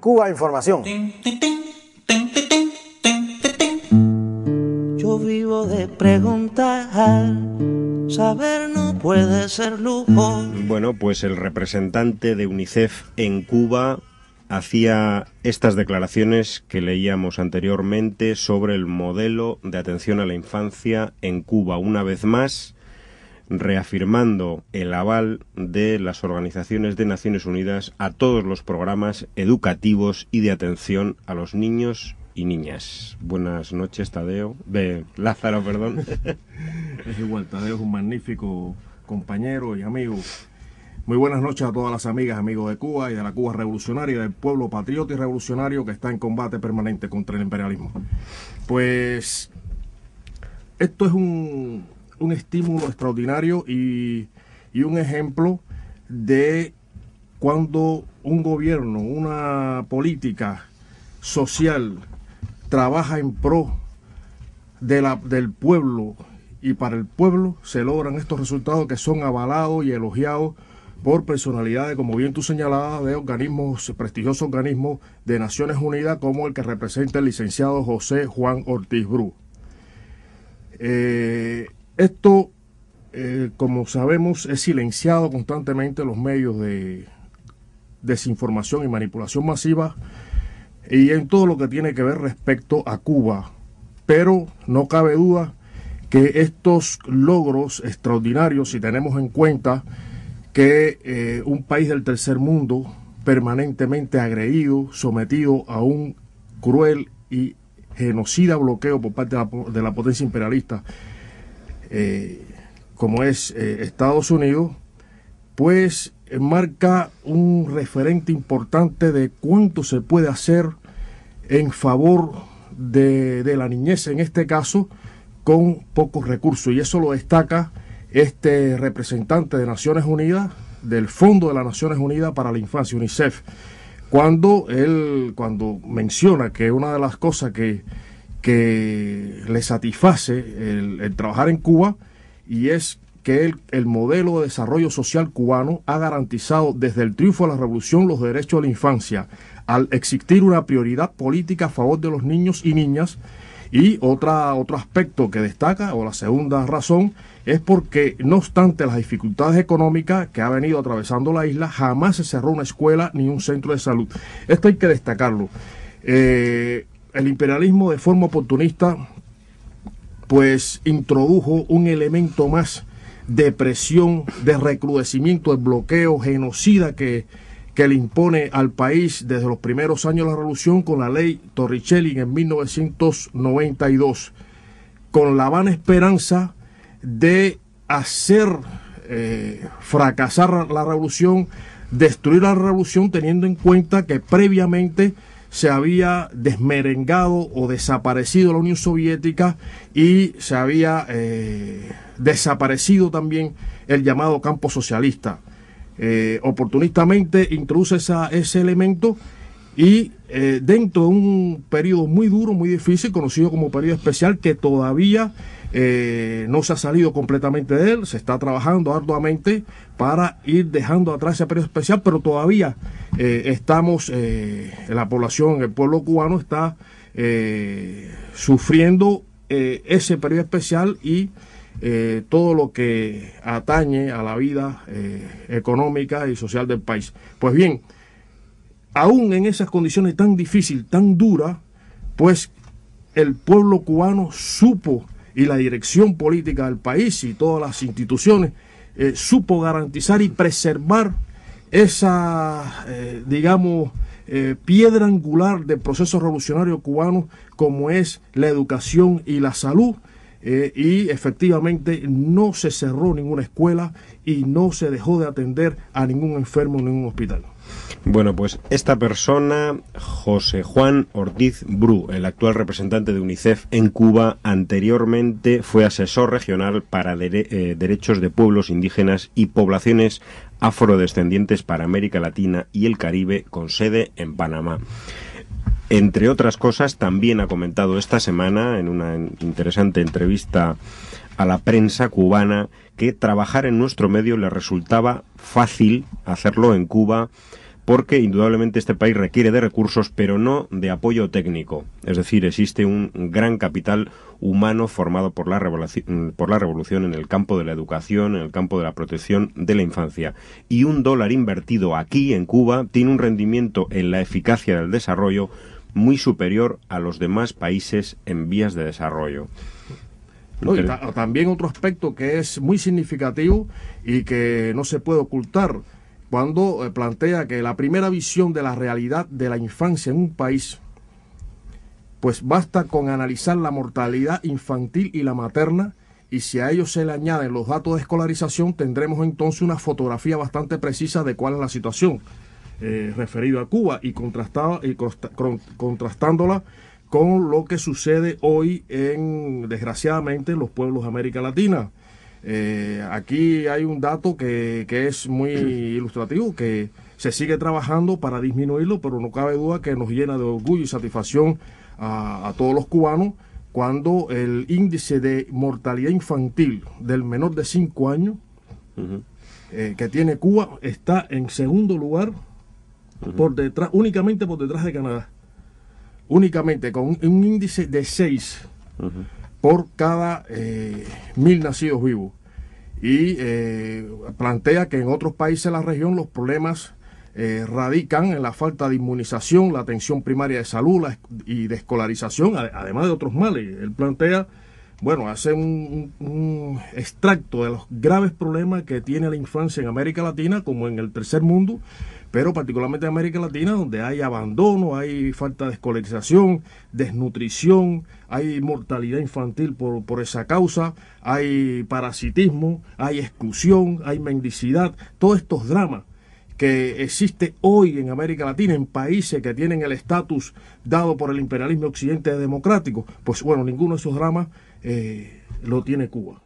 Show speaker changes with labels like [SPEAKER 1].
[SPEAKER 1] Cuba Información.
[SPEAKER 2] Yo vivo de preguntar, saber no puede ser lujo.
[SPEAKER 3] Bueno, pues el representante de UNICEF en Cuba hacía estas declaraciones que leíamos anteriormente sobre el modelo de atención a la infancia en Cuba, una vez más reafirmando el aval de las organizaciones de Naciones Unidas a todos los programas educativos y de atención a los niños y niñas. Buenas noches, Tadeo. Lázaro, perdón.
[SPEAKER 4] Es igual, Tadeo es un magnífico compañero y amigo. Muy buenas noches a todas las amigas, amigos de Cuba y de la Cuba revolucionaria, del pueblo patriota y revolucionario que está en combate permanente contra el imperialismo. Pues esto es un estímulo extraordinario y un ejemplo de cuando un gobierno, una política social trabaja en pro del pueblo y para el pueblo, se logran estos resultados que son avalados y elogiados por personalidades, como bien tú señalabas, de organismos, prestigiosos organismos de Naciones Unidas, como el que representa el licenciado José Juan Ortiz Bru. Esto, como sabemos, es silenciado constantemente en los medios de desinformación y manipulación masiva y en todo lo que tiene que ver respecto a Cuba. Pero no cabe duda que estos logros extraordinarios, si tenemos en cuenta que un país del tercer mundo permanentemente agredido, sometido a un cruel y genocida bloqueo por parte de la potencia imperialista, como es Estados Unidos, pues marca un referente importante de cuánto se puede hacer en favor de la niñez, en este caso, con pocos recursos. Y eso lo destaca este representante de Naciones Unidas, del Fondo de las Naciones Unidas para la Infancia, UNICEF, cuando menciona que una de las cosas que le satisface el trabajar en Cuba, y es que el modelo de desarrollo social cubano ha garantizado desde el triunfo de la revolución los derechos de la infancia, al existir una prioridad política a favor de los niños y niñas. Y otro aspecto que destaca, o la segunda razón, es porque no obstante las dificultades económicas que ha venido atravesando la isla, jamás se cerró una escuela ni un centro de salud. Esto hay que destacarlo. El imperialismo, de forma oportunista, pues introdujo un elemento más de presión, de recrudecimiento, de bloqueo genocida que le impone al país desde los primeros años de la revolución con la ley Torricelli en 1992, con la vana esperanza de hacer fracasar la revolución, destruir la revolución, teniendo en cuenta que previamente se había desmerengado o desaparecido la Unión Soviética y se había desaparecido también el llamado campo socialista. Oportunistamente introduce ese elemento y dentro de un periodo muy duro, muy difícil, conocido como periodo especial, que todavía no se ha salido completamente de él, se está trabajando arduamente para ir dejando atrás ese periodo especial, pero todavía estamos, la población, el pueblo cubano está sufriendo ese periodo especial y todo lo que atañe a la vida económica y social del país. Pues bien, aún en esas condiciones tan difíciles, tan duras, pues el pueblo cubano supo, y la dirección política del país y todas las instituciones supo garantizar y preservar esa, piedra angular del proceso revolucionario cubano, como es la educación y la salud. Y efectivamente no se cerró ninguna escuela y no se dejó de atender a ningún enfermo en ningún hospital.
[SPEAKER 3] Bueno, pues esta persona, José Juan Ortiz Bru, el actual representante de UNICEF en Cuba, anteriormente fue asesor regional para derechos de pueblos indígenas y poblaciones afrodescendientes para América Latina y el Caribe, con sede en Panamá. Entre otras cosas, también ha comentado esta semana, en una interesante entrevista a la prensa cubana, que trabajar en nuestro medio le resultaba fácil hacerlo en Cuba porque indudablemente este país requiere de recursos, pero no de apoyo técnico. Es decir, existe un gran capital humano formado por la revolución en el campo de la educación, en el campo de la protección de la infancia. Y un dólar invertido aquí, en Cuba, tiene un rendimiento en la eficacia del desarrollo muy superior a los demás países en vías de desarrollo.
[SPEAKER 4] No, y también otro aspecto que es muy significativo y que no se puede ocultar, cuando plantea que la primera visión de la realidad de la infancia en un país, pues basta con analizar la mortalidad infantil y la materna, y si a ello se le añaden los datos de escolarización, tendremos entonces una fotografía bastante precisa de cuál es la situación referido a Cuba, y contrastándola con lo que sucede hoy desgraciadamente, en los pueblos de América Latina. Aquí hay un dato que es muy ilustrativo, que se sigue trabajando para disminuirlo, pero no cabe duda que nos llena de orgullo y satisfacción a todos los cubanos cuando el índice de mortalidad infantil del menor de 5 años que tiene Cuba está en segundo lugar, únicamente por detrás de Canadá, únicamente con un índice de 6 por cada 1000 nacidos vivos. Y plantea que en otros países de la región los problemas radican en la falta de inmunización, la atención primaria de salud y de escolarización, además de otros males. Él plantea, bueno, hace un extracto de los graves problemas que tiene la infancia en América Latina, como en el tercer mundo, pero particularmente en América Latina, donde hay abandono, hay falta de escolarización, desnutrición, hay mortalidad infantil por esa causa, hay parasitismo, hay exclusión, hay mendicidad, todos estos dramas que existe hoy en América Latina, en países que tienen el estatus dado por el imperialismo occidente democrático, pues bueno, ninguno de esos dramas lo tiene Cuba.